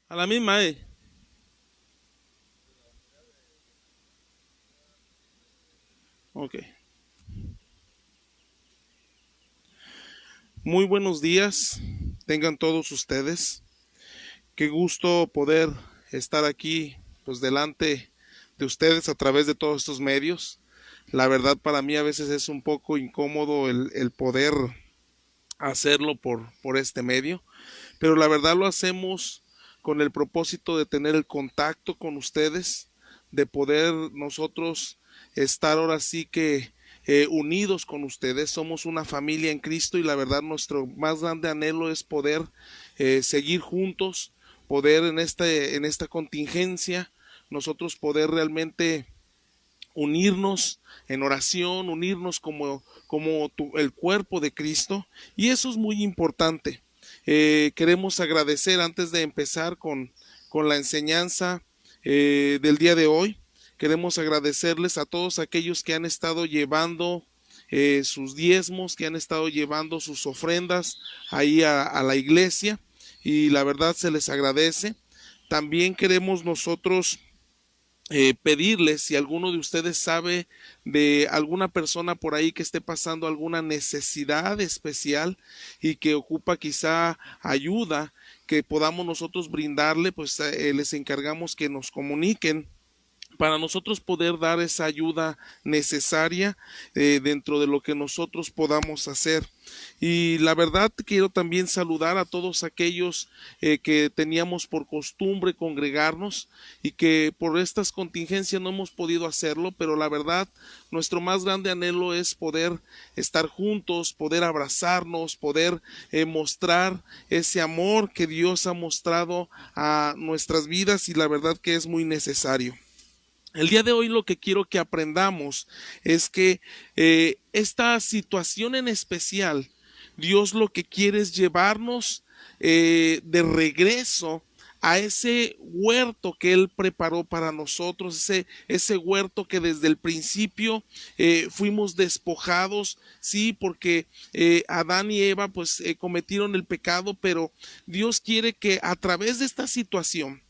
A la misma, Ok. Muy buenos días, tengan todos ustedes. Qué gusto poder estar aquí, pues delante de ustedes a través de todos estos medios. La verdad para mí a veces es un poco incómodo el poder hacerlo por este medio, pero la verdad lo hacemos con el propósito de tener el contacto con ustedes, de poder nosotros estar ahora sí que unidos con ustedes. Somos una familia en Cristo y la verdad nuestro más grande anhelo es poder seguir juntos, poder en esta contingencia nosotros poder realmente unirnos en oración, unirnos el cuerpo de Cristo, y eso es muy importante. Queremos agradecer antes de empezar con la enseñanza del día de hoy. Queremos agradecerles a todos aquellos que han estado llevando sus diezmos, que han estado llevando sus ofrendas ahí a la iglesia, y la verdad se les agradece. También queremos nosotros pedirles si alguno de ustedes sabe de alguna persona por ahí que esté pasando alguna necesidad especial y que ocupa quizá ayuda que podamos nosotros brindarle, pues les encargamos que nos comuniquen para nosotros poder dar esa ayuda necesaria dentro de lo que nosotros podamos hacer. Y la verdad quiero también saludar a todos aquellos que teníamos por costumbre congregarnos y que por estas contingencias no hemos podido hacerlo, pero la verdad nuestro más grande anhelo es poder estar juntos, poder abrazarnos, poder mostrar ese amor que Dios ha mostrado a nuestras vidas, y la verdad que es muy necesario. El día de hoy lo que quiero que aprendamos es que esta situación en especial, Dios lo que quiere es llevarnos de regreso a ese huerto que Él preparó para nosotros, ese huerto que desde el principio fuimos despojados, sí, porque Adán y Eva pues cometieron el pecado, pero Dios quiere que a través de esta situación,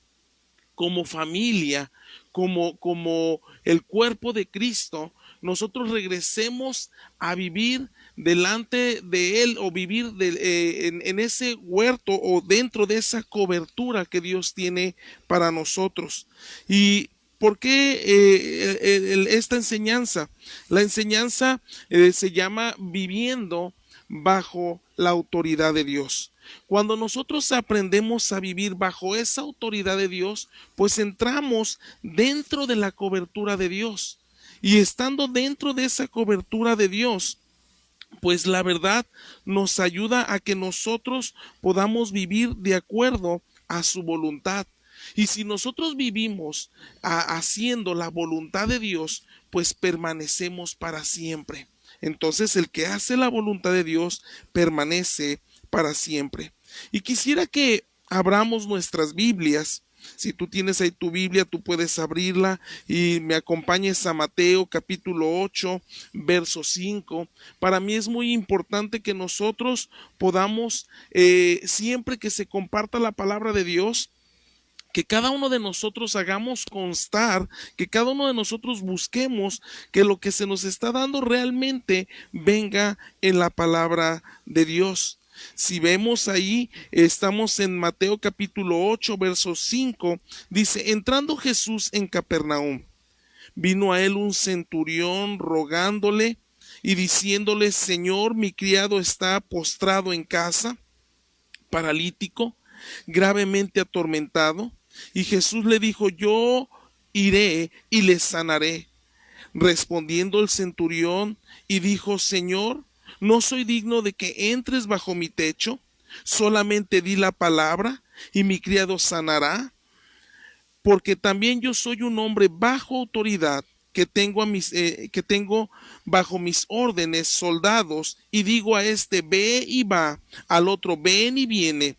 como familia, como el cuerpo de Cristo, nosotros regresemos a vivir delante de Él, o vivir en ese huerto o dentro de esa cobertura que Dios tiene para nosotros. Y ¿por qué esta enseñanza? La enseñanza se llama viviendo bajo la autoridad de Dios. Cuando nosotros aprendemos a vivir bajo esa autoridad de Dios, pues entramos dentro de la cobertura de Dios. Y estando dentro de esa cobertura de Dios, pues la verdad nos ayuda a que nosotros podamos vivir de acuerdo a su voluntad. Y si nosotros vivimos haciendo la voluntad de Dios, pues permanecemos para siempre. Entonces el que hace la voluntad de Dios permanece para siempre. Y quisiera que abramos nuestras Biblias. Si tú tienes ahí tu Biblia, tú puedes abrirla y me acompañes a Mateo capítulo 8, verso 5. Para mí es muy importante que nosotros podamos, siempre que se comparta la palabra de Dios, que cada uno de nosotros hagamos constar, que cada uno de nosotros busquemos que lo que se nos está dando realmente venga en la palabra de Dios. Si vemos ahí, estamos en Mateo capítulo 8, verso 5, dice: entrando Jesús en Capernaum, vino a él un centurión rogándole y diciéndole: Señor, mi criado está postrado en casa, paralítico, gravemente atormentado. Y Jesús le dijo: yo iré y le sanaré. Respondiendo el centurión y dijo: Señor, no soy digno de que entres bajo mi techo, solamente di la palabra y mi criado sanará, porque también yo soy un hombre bajo autoridad, que tengo bajo mis órdenes soldados, y digo a este: ve y va, al otro: ven y viene,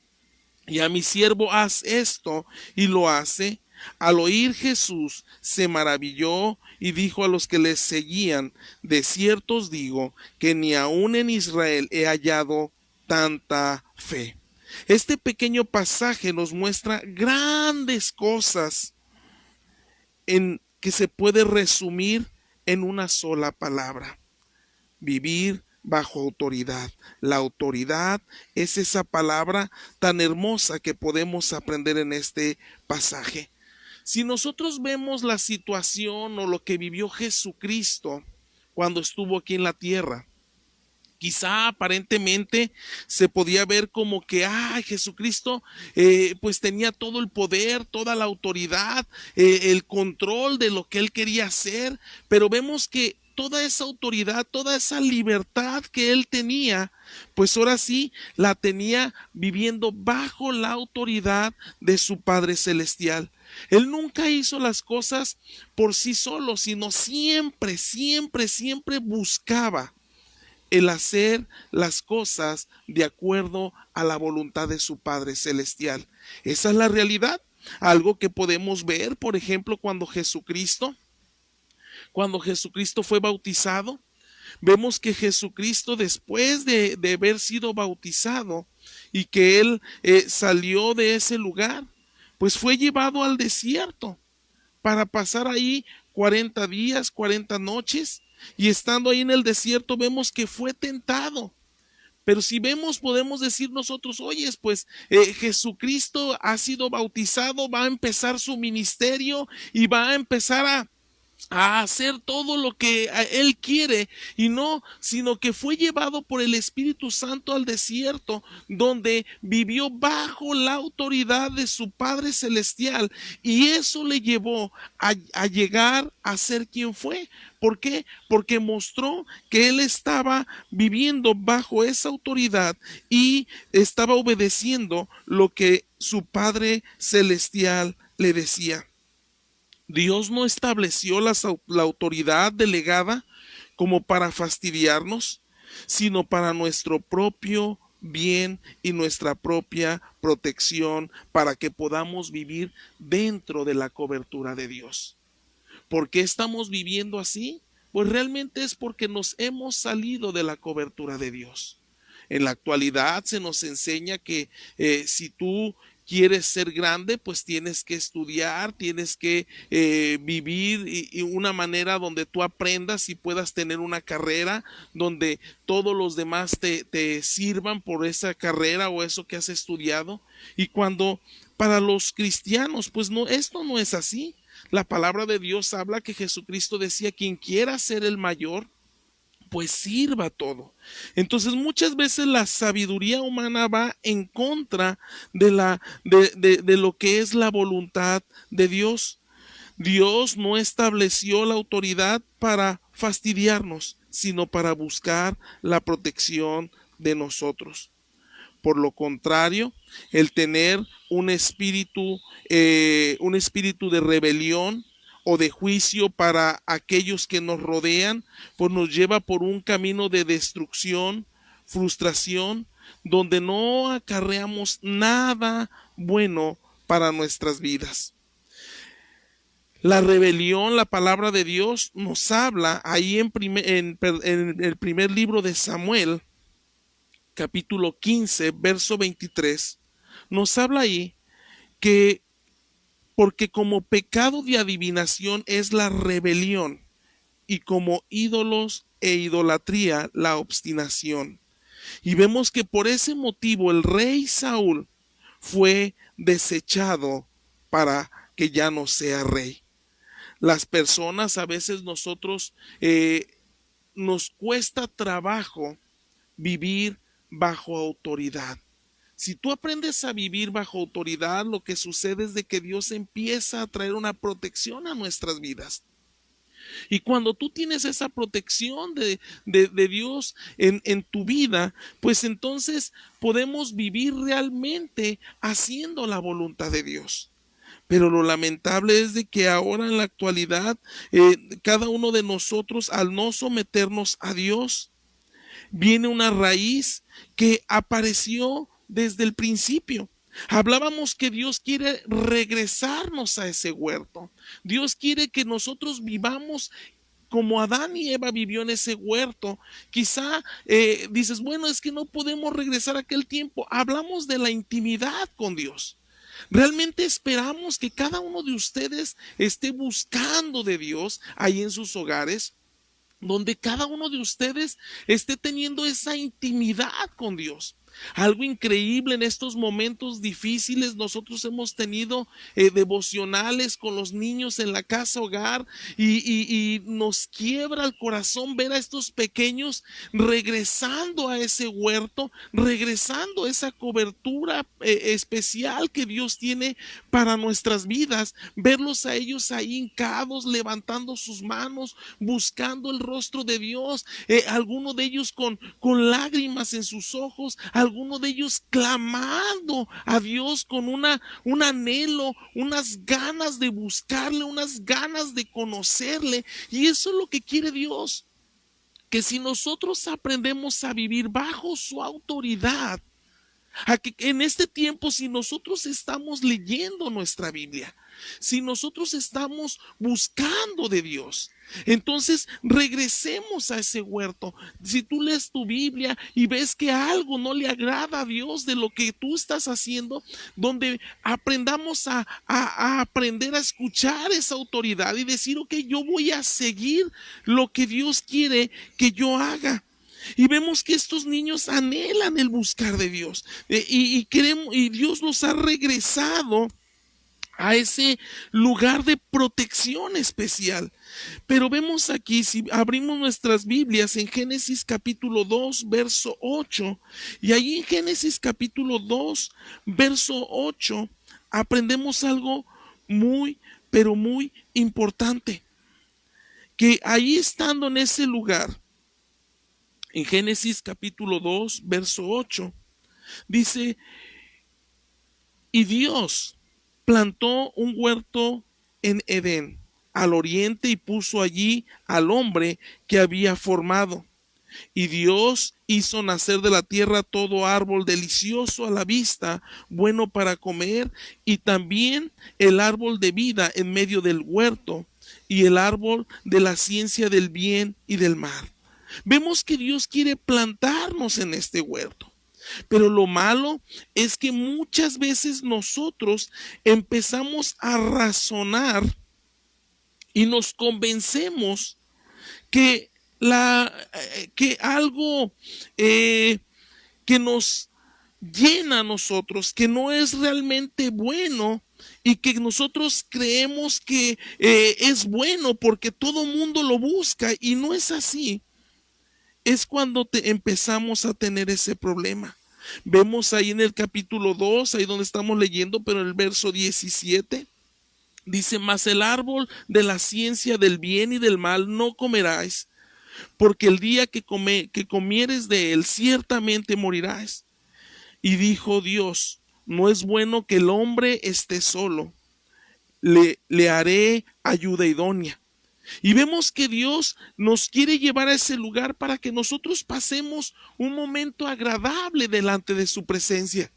y a mi siervo: haz esto, y lo hace. Al oír Jesús se maravilló y dijo a los que le seguían: de cierto os digo que ni aun en Israel he hallado tanta fe. Este pequeño pasaje nos muestra grandes cosas en que se puede resumir en una sola palabra: vivir bajo autoridad. La autoridad es esa palabra tan hermosa que podemos aprender en este pasaje. Si nosotros vemos la situación o lo que vivió Jesucristo cuando estuvo aquí en la tierra, quizá aparentemente se podía ver como que Jesucristo pues tenía todo el poder, toda la autoridad, el control de lo que él quería hacer, pero vemos que toda esa autoridad, toda esa libertad que él tenía, pues ahora sí la tenía viviendo bajo la autoridad de su Padre Celestial. Él nunca hizo las cosas por sí solo, sino siempre, siempre, siempre buscaba el hacer las cosas de acuerdo a la voluntad de su Padre Celestial. Esa es la realidad. Algo que podemos ver, por ejemplo, cuando Jesucristo fue bautizado, vemos que Jesucristo, después de haber sido bautizado y que él salió de ese lugar, pues fue llevado al desierto para pasar ahí 40 días, 40 noches, y estando ahí en el desierto vemos que fue tentado. Pero si vemos, podemos decir nosotros: oye, pues Jesucristo ha sido bautizado, va a empezar su ministerio y va a empezar a hacer todo lo que él quiere, y no, sino que fue llevado por el Espíritu Santo al desierto, donde vivió bajo la autoridad de su Padre Celestial, y eso le llevó a llegar a ser quien fue. ¿Por qué? Porque mostró que él estaba viviendo bajo esa autoridad y estaba obedeciendo lo que su Padre Celestial le decía. Dios no estableció la autoridad delegada como para fastidiarnos, sino para nuestro propio bien y nuestra propia protección, para que podamos vivir dentro de la cobertura de Dios. ¿Por qué estamos viviendo así? Pues realmente es porque nos hemos salido de la cobertura de Dios. En la actualidad se nos enseña que si tú quieres ser grande, pues tienes que estudiar, tienes que vivir y una manera donde tú aprendas y puedas tener una carrera, donde todos los demás te sirvan por esa carrera o eso que has estudiado. Y cuando para los cristianos, pues no, esto no es así. La palabra de Dios habla que Jesucristo decía: quien quiera ser el mayor, pues sirva todo. Entonces muchas veces la sabiduría humana va en contra de lo que es la voluntad de Dios. Dios no estableció la autoridad para fastidiarnos, sino para buscar la protección de nosotros. Por lo contrario, el tener un espíritu de rebelión o de juicio para aquellos que nos rodean, pues nos lleva por un camino de destrucción, frustración, donde no acarreamos nada bueno para nuestras vidas. La rebelión, la palabra de Dios nos habla ahí en el primer libro de Samuel, capítulo 15, verso 23, nos habla ahí que porque como pecado de adivinación es la rebelión, y como ídolos e idolatría la obstinación. Y vemos que por ese motivo el rey Saúl fue desechado para que ya no sea rey. Las personas, a veces nosotros nos cuesta trabajo vivir bajo autoridad. Si tú aprendes a vivir bajo autoridad, lo que sucede es de que Dios empieza a traer una protección a nuestras vidas. Y cuando tú tienes esa protección de Dios en tu vida, pues entonces podemos vivir realmente haciendo la voluntad de Dios. Pero lo lamentable es de que ahora en la actualidad, cada uno de nosotros, al no someternos a Dios, viene una raíz que apareció desde el principio. Hablábamos que Dios quiere regresarnos a ese huerto. Dios quiere que nosotros vivamos como Adán y Eva vivió en ese huerto. Quizá dices, bueno, es que no podemos regresar a aquel tiempo. Hablamos de la intimidad con Dios. Realmente esperamos que cada uno de ustedes esté buscando de Dios ahí en sus hogares, donde cada uno de ustedes esté teniendo esa intimidad con Dios. Algo increíble en estos momentos difíciles, nosotros hemos tenido devocionales con los niños en la casa hogar y nos quiebra el corazón ver a estos pequeños regresando a ese huerto, regresando a esa cobertura especial que Dios tiene para nuestras vidas, verlos a ellos ahí hincados, levantando sus manos, buscando el rostro de Dios, algunos de ellos con lágrimas en sus ojos, algunos de ellos clamando a Dios con un anhelo, unas ganas de buscarle, unas ganas de conocerle. Y eso es lo que quiere Dios, que si nosotros aprendemos a vivir bajo su autoridad, a que en este tiempo, si nosotros estamos leyendo nuestra Biblia, si nosotros estamos buscando de Dios, entonces regresemos a ese huerto. Si tú lees tu Biblia y ves que algo no le agrada a Dios de lo que tú estás haciendo, donde aprendamos a aprender a escuchar esa autoridad y decir, ok, yo voy a seguir lo que Dios quiere que yo haga. Y vemos que estos niños anhelan el buscar de Dios, y Dios los ha regresado a ese lugar de protección especial. Pero vemos aquí, si abrimos nuestras Biblias en Génesis capítulo 2, verso 8, y ahí en Génesis capítulo 2, verso 8, aprendemos algo muy, pero muy importante, que ahí estando en ese lugar, en Génesis capítulo 2, verso 8, dice, y Dios plantó un huerto en Edén, al oriente, y puso allí al hombre que había formado. Y Dios hizo nacer de la tierra todo árbol delicioso a la vista, bueno para comer, y también el árbol de vida en medio del huerto, y el árbol de la ciencia del bien y del mal. Vemos que Dios quiere plantarnos en este huerto. Pero lo malo es que muchas veces nosotros empezamos a razonar y nos convencemos que, que algo que nos llena a nosotros, que no es realmente bueno, y que nosotros creemos que es bueno porque todo mundo lo busca, y no es así. Es cuando empezamos a tener ese problema. Vemos ahí en el capítulo 2, ahí donde estamos leyendo, pero en el verso 17, dice, mas el árbol de la ciencia del bien y del mal no comerás, porque el día que comieres de él, ciertamente morirás. Y dijo Dios, no es bueno que el hombre esté solo, le haré ayuda idónea. Y vemos que Dios nos quiere llevar a ese lugar para que nosotros pasemos un momento agradable delante de su presencia.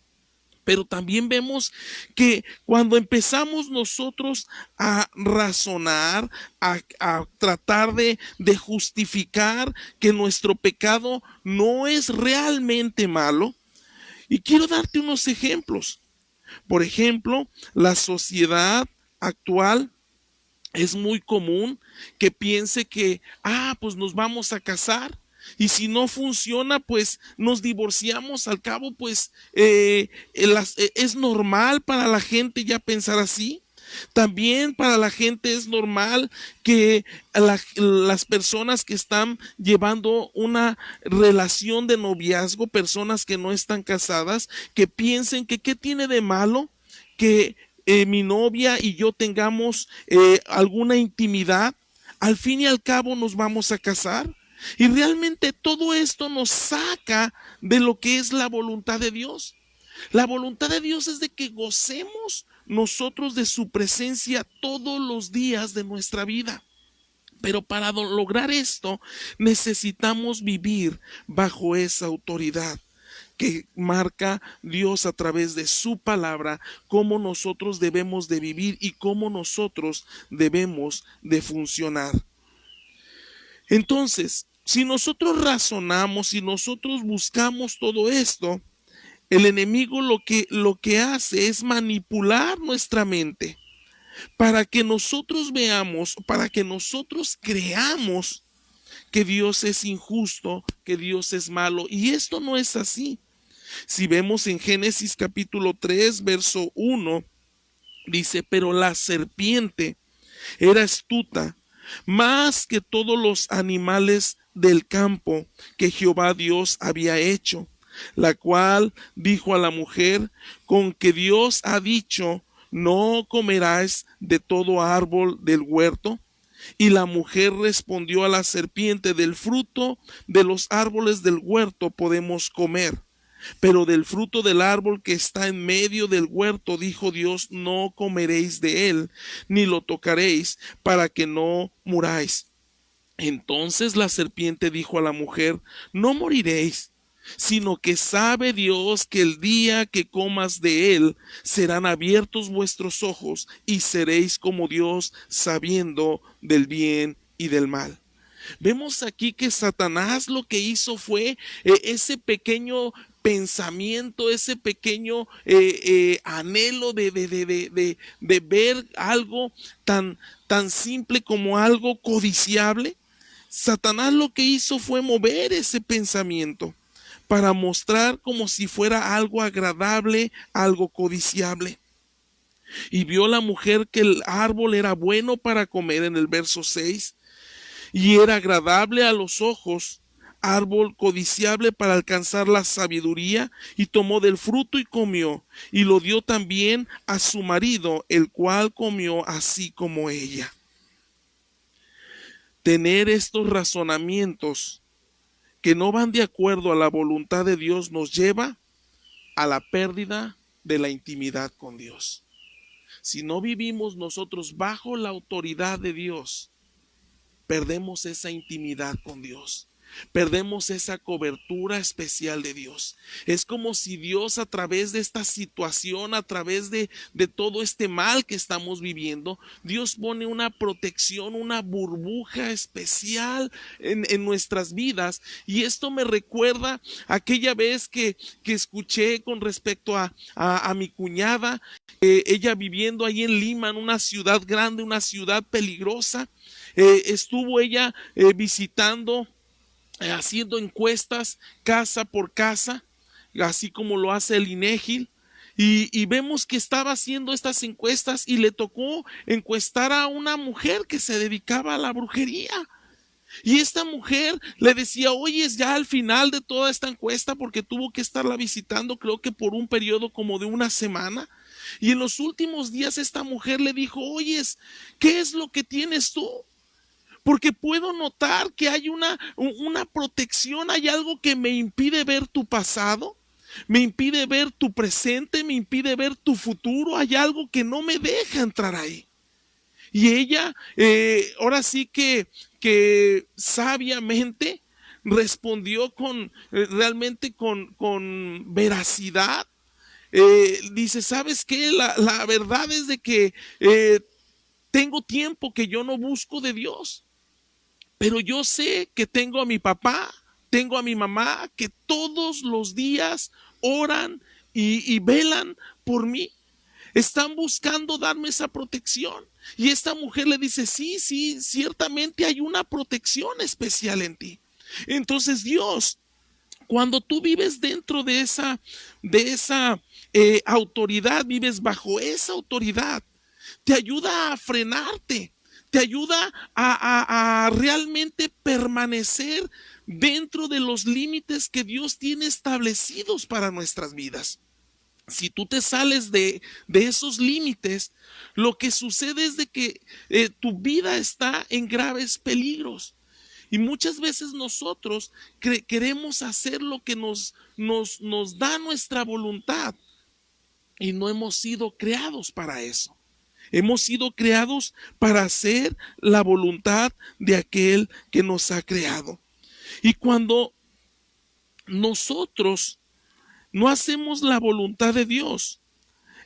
Pero también vemos que cuando empezamos nosotros a razonar, a tratar de justificar que nuestro pecado no es realmente malo, y quiero darte unos ejemplos. Por ejemplo, la sociedad actual es muy común que piense que, pues nos vamos a casar, y si no funciona, pues nos divorciamos. Al cabo, pues es normal para la gente ya pensar así. También para la gente es normal que las personas que están llevando una relación de noviazgo, personas que no están casadas, que piensen que qué tiene de malo que mi novia y yo tengamos alguna intimidad. Al fin y al cabo nos vamos a casar. Y realmente todo esto nos saca de lo que es la voluntad de Dios. La voluntad de Dios es de que gocemos nosotros de su presencia todos los días de nuestra vida. Pero para lograr esto necesitamos vivir bajo esa autoridad que marca Dios a través de su palabra, cómo nosotros debemos de vivir y cómo nosotros debemos de funcionar. Entonces, si nosotros razonamos, si nosotros buscamos todo esto, el enemigo lo que hace es manipular nuestra mente para que nosotros veamos, para que nosotros creamos que Dios es injusto, que Dios es malo. Y esto no es así. Si vemos en Génesis capítulo 3, verso 1, dice, pero la serpiente era astuta más que todos los animales del campo que Jehová Dios había hecho, la cual dijo a la mujer, con que Dios ha dicho, no comerás de todo árbol del huerto. Y la mujer respondió a la serpiente, del fruto de los árboles del huerto podemos comer, pero del fruto del árbol que está en medio del huerto, dijo Dios, no comeréis de él, ni lo tocaréis, para que no muráis. Entonces la serpiente dijo a la mujer, no moriréis, sino que sabe Dios que el día que comas de él serán abiertos vuestros ojos y seréis como Dios, sabiendo del bien y del mal. Vemos aquí que Satanás lo que hizo fue ese pequeño pensamiento, ese pequeño anhelo de ver algo tan simple como algo codiciable. Satanás lo que hizo fue mover ese pensamiento para mostrar como si fuera algo agradable, algo codiciable. Y vio la mujer que el árbol era bueno para comer en el verso 6, y era agradable a los ojos, árbol codiciable para alcanzar la sabiduría, y tomó del fruto y comió, y lo dio también a su marido, el cual comió así como ella. Tener estos razonamientos que no van de acuerdo a la voluntad de Dios nos lleva a la pérdida de la intimidad con Dios. Si no vivimos nosotros bajo la autoridad de Dios, perdemos esa intimidad con Dios. Perdemos esa cobertura especial de Dios. Es como si Dios, a través de esta situación, a través de todo este mal que estamos viviendo, Dios pone una protección, una burbuja especial en nuestras vidas. Y esto me recuerda aquella vez que escuché con respecto a mi cuñada, ella viviendo ahí en Lima, en una ciudad grande, una ciudad peligrosa. Estuvo ella visitando, haciendo encuestas casa por casa, así como lo hace el INEGI, y vemos que estaba haciendo estas encuestas y le tocó encuestar a una mujer que se dedicaba a la brujería. Y esta mujer le decía, oye, es ya al final de toda esta encuesta, porque tuvo que estarla visitando, creo que por un periodo como de una semana. Y en los últimos días esta mujer le dijo, oye, ¿qué es lo que tienes tú? Porque puedo notar que hay una protección, hay algo que me impide ver tu pasado, me impide ver tu presente, me impide ver tu futuro, hay algo que no me deja entrar ahí. Y ella, ahora sí que sabiamente respondió realmente con veracidad. Dice, ¿sabes qué? La verdad es de que tengo tiempo que yo no busco de Dios. Pero yo sé que tengo a mi papá, tengo a mi mamá, que todos los días oran y velan por mí. Están buscando darme esa protección. Y esta mujer le dice, sí, ciertamente hay una protección especial en ti. Entonces Dios, cuando tú vives dentro de esa autoridad, vives bajo esa autoridad, te ayuda a frenarte, te ayuda a realmente permanecer dentro de los límites que Dios tiene establecidos para nuestras vidas. Si tú te sales de esos límites, lo que sucede es de que tu vida está en graves peligros. Y muchas veces nosotros queremos hacer lo que nos da nuestra voluntad, y no hemos sido creados para eso. Hemos sido creados para hacer la voluntad de aquel que nos ha creado. Y cuando nosotros no hacemos la voluntad de Dios,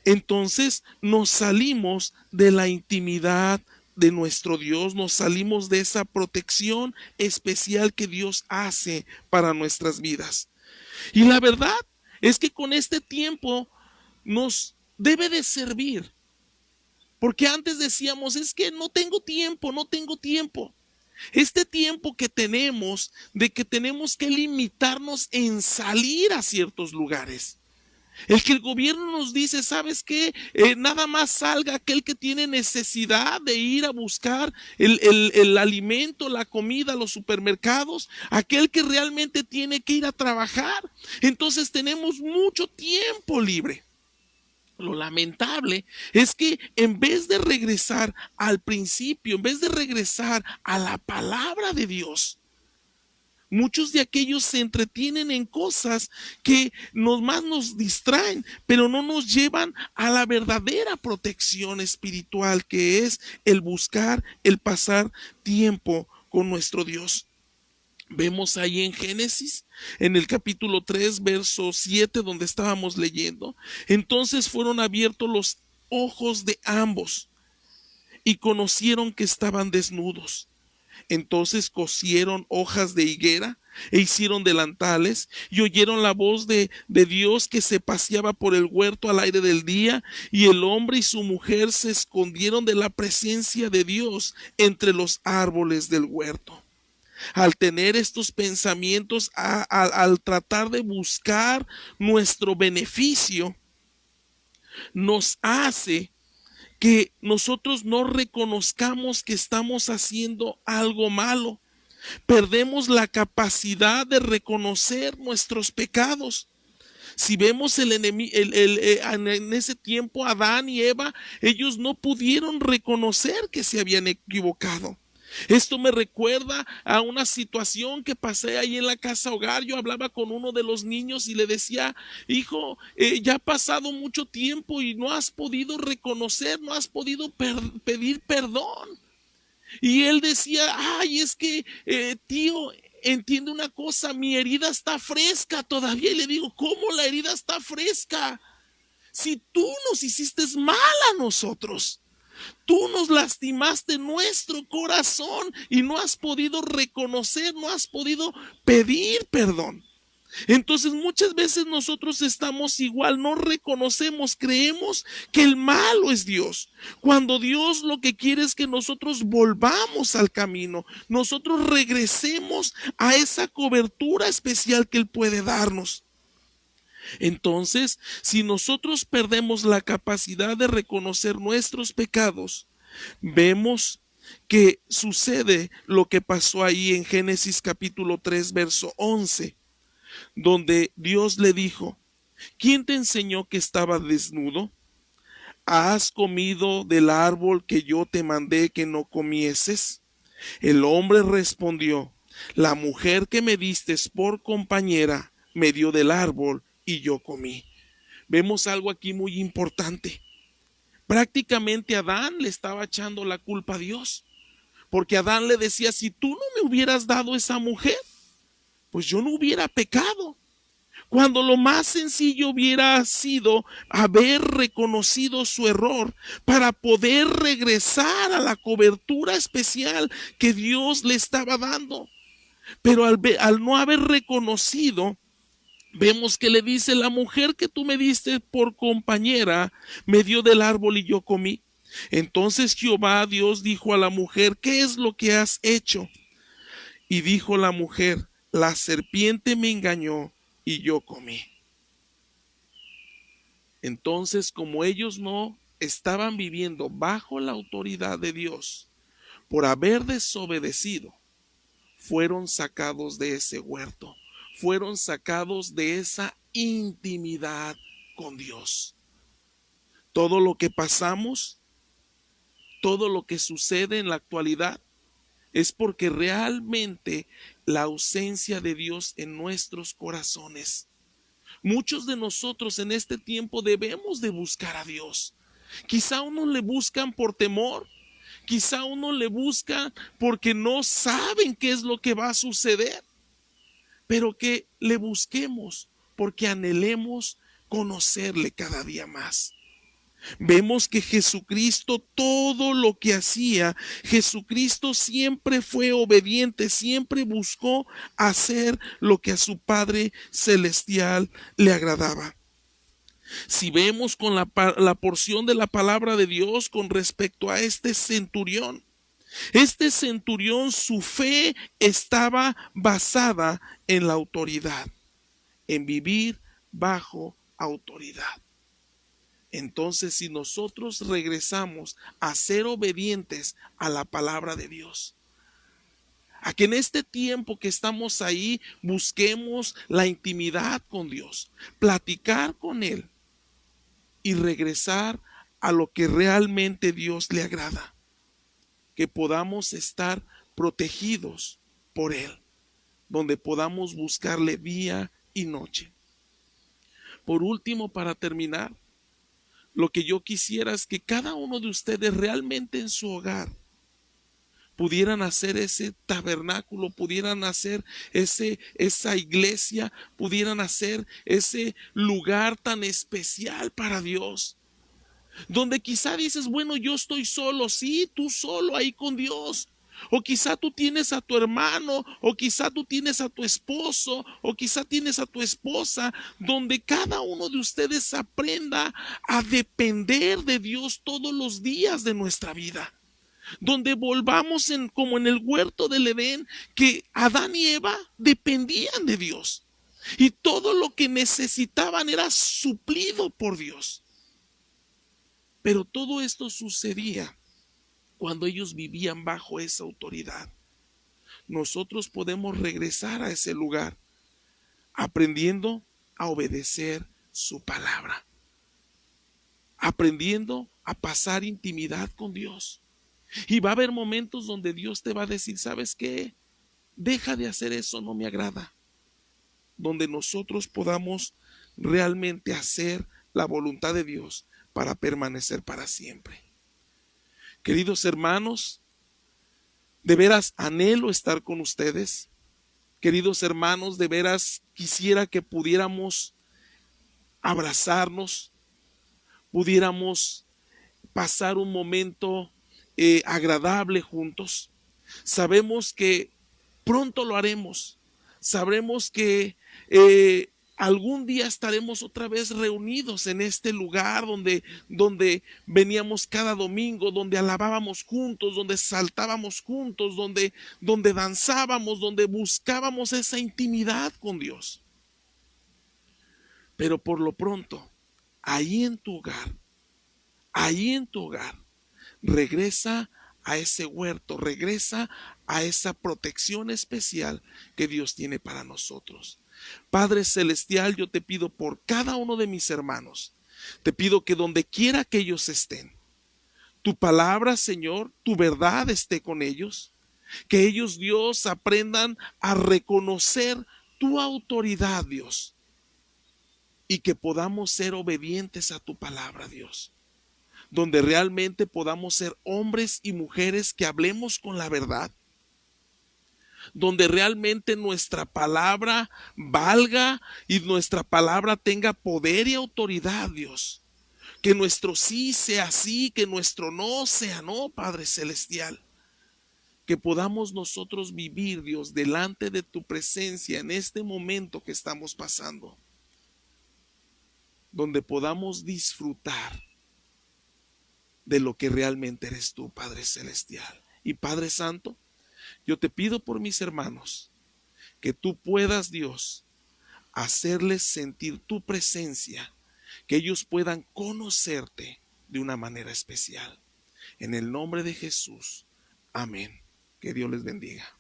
entonces nos salimos de la intimidad de nuestro Dios, nos salimos de esa protección especial que Dios hace para nuestras vidas. Y la verdad es que con este tiempo nos debe de servir, porque antes decíamos, es que no tengo tiempo, no tengo tiempo. Este tiempo que tenemos de que tenemos que limitarnos en salir a ciertos lugares. El que el gobierno nos dice, ¿sabes qué? Nada más salga aquel que tiene necesidad de ir a buscar el alimento, la comida, los supermercados, aquel que realmente tiene que ir a trabajar. Entonces tenemos mucho tiempo libre. Lo lamentable es que en vez de regresar al principio, en vez de regresar a la palabra de Dios, muchos de aquellos se entretienen en cosas que más nos distraen, pero no nos llevan a la verdadera protección espiritual, que es el buscar, el pasar tiempo con nuestro Dios. Vemos ahí en Génesis, en el capítulo 3, verso 7, donde estábamos leyendo. Entonces fueron abiertos los ojos de ambos y conocieron que estaban desnudos. Entonces cosieron hojas de higuera e hicieron delantales, y oyeron la voz de Dios que se paseaba por el huerto al aire del día, y el hombre y su mujer se escondieron de la presencia de Dios entre los árboles del huerto. Al tener estos pensamientos, al tratar de buscar nuestro beneficio, nos hace que nosotros no reconozcamos que estamos haciendo algo malo. Perdemos la capacidad de reconocer nuestros pecados. Si vemos en ese tiempo, Adán y Eva, ellos no pudieron reconocer que se habían equivocado. Esto me recuerda a una situación que pasé ahí en la casa hogar. Yo hablaba con uno de los niños y le decía, hijo, ya ha pasado mucho tiempo y no has podido reconocer, no has podido pedir perdón. Y él decía, ay, es que tío, entiende una cosa, mi herida está fresca todavía. Y le digo, ¿cómo la herida está fresca? Si tú nos hiciste mal a nosotros. Tú nos lastimaste nuestro corazón y no has podido reconocer, no has podido pedir perdón. Entonces muchas veces nosotros estamos igual, no reconocemos, creemos que el malo es Dios, cuando Dios lo que quiere es que nosotros volvamos al camino, nosotros regresemos a esa cobertura especial que Él puede darnos. Entonces, si nosotros perdemos la capacidad de reconocer nuestros pecados, vemos que sucede lo que pasó ahí en Génesis capítulo 3, verso 11, donde Dios le dijo, ¿quién te enseñó que estaba desnudo? ¿Has comido del árbol que yo te mandé que no comieses? El hombre respondió, la mujer que me diste por compañera me dio del árbol y yo comí. Vemos algo aquí muy importante. Prácticamente Adán le estaba echando la culpa a Dios, porque Adán le decía, si tú no me hubieras dado esa mujer, pues yo no hubiera pecado. Cuando lo más sencillo hubiera sido haber reconocido su error para poder regresar a la cobertura especial que Dios le estaba dando. Pero al no haber reconocido, vemos que le dice, la mujer que tú me diste por compañera me dio del árbol y yo comí. Entonces Jehová Dios dijo a la mujer, ¿qué es lo que has hecho? Y dijo la mujer, la serpiente me engañó y yo comí. Entonces, como ellos no estaban viviendo bajo la autoridad de Dios, por haber desobedecido, fueron sacados de ese huerto, fueron sacados de esa intimidad con Dios. Todo lo que pasamos, todo lo que sucede en la actualidad, es porque realmente la ausencia de Dios en nuestros corazones. Muchos de nosotros en este tiempo debemos de buscar a Dios. Quizá unos le buscan por temor, quizá unos le buscan porque no saben qué es lo que va a suceder, pero que le busquemos porque anhelemos conocerle cada día más. Vemos que Jesucristo, todo lo que hacía, Jesucristo siempre fue obediente, siempre buscó hacer lo que a su Padre Celestial le agradaba. Si vemos con la porción de la palabra de Dios con respecto a este centurión, su fe estaba basada en la autoridad, en vivir bajo autoridad. Entonces, si nosotros regresamos a ser obedientes a la palabra de Dios, a que en este tiempo que estamos ahí busquemos la intimidad con Dios, platicar con Él y regresar a lo que realmente Dios le agrada, que podamos estar protegidos por Él, donde podamos buscarle día y noche. Por último, para terminar, lo que yo quisiera es que cada uno de ustedes realmente en su hogar pudieran hacer ese tabernáculo, pudieran hacer esa iglesia, pudieran hacer ese lugar tan especial para Dios, donde quizá dices, bueno, yo estoy solo, sí, tú solo ahí con Dios. O quizá tú tienes a tu hermano, o quizá tú tienes a tu esposo, o quizá tienes a tu esposa, donde cada uno de ustedes aprenda a depender de Dios todos los días de nuestra vida. Donde volvamos como en el huerto del Edén, que Adán y Eva dependían de Dios. Y todo lo que necesitaban era suplido por Dios. Pero todo esto sucedía cuando ellos vivían bajo esa autoridad. Nosotros podemos regresar a ese lugar aprendiendo a obedecer su palabra, aprendiendo a pasar intimidad con Dios. Y va a haber momentos donde Dios te va a decir, ¿sabes qué? Deja de hacer eso, no me agrada. Donde nosotros podamos realmente hacer la voluntad de Dios para permanecer para siempre. Queridos hermanos, de veras anhelo estar con ustedes. Queridos hermanos, de veras quisiera que pudiéramos abrazarnos, pudiéramos pasar un momento agradable juntos. Sabemos que pronto lo haremos. Sabremos que algún día estaremos otra vez reunidos en este lugar donde veníamos cada domingo, donde alabábamos juntos, donde saltábamos juntos, donde danzábamos, donde buscábamos esa intimidad con Dios. Pero por lo pronto, ahí en tu hogar, regresa a ese huerto, regresa a esa protección especial que Dios tiene para nosotros. Padre Celestial, yo te pido por cada uno de mis hermanos, te pido que donde quiera que ellos estén, tu palabra, Señor, tu verdad esté con ellos, que ellos, Dios, aprendan a reconocer tu autoridad, Dios, y que podamos ser obedientes a tu palabra, Dios, donde realmente podamos ser hombres y mujeres que hablemos con la verdad, donde realmente nuestra palabra valga y nuestra palabra tenga poder y autoridad, Dios. Que nuestro sí sea sí, que nuestro no sea no, Padre Celestial. Que podamos nosotros vivir, Dios, delante de tu presencia en este momento que estamos pasando, donde podamos disfrutar de lo que realmente eres tú, Padre Celestial. Y Padre Santo, yo te pido por mis hermanos, que tú puedas, Dios, hacerles sentir tu presencia, que ellos puedan conocerte de una manera especial. En el nombre de Jesús. Amén. Que Dios les bendiga.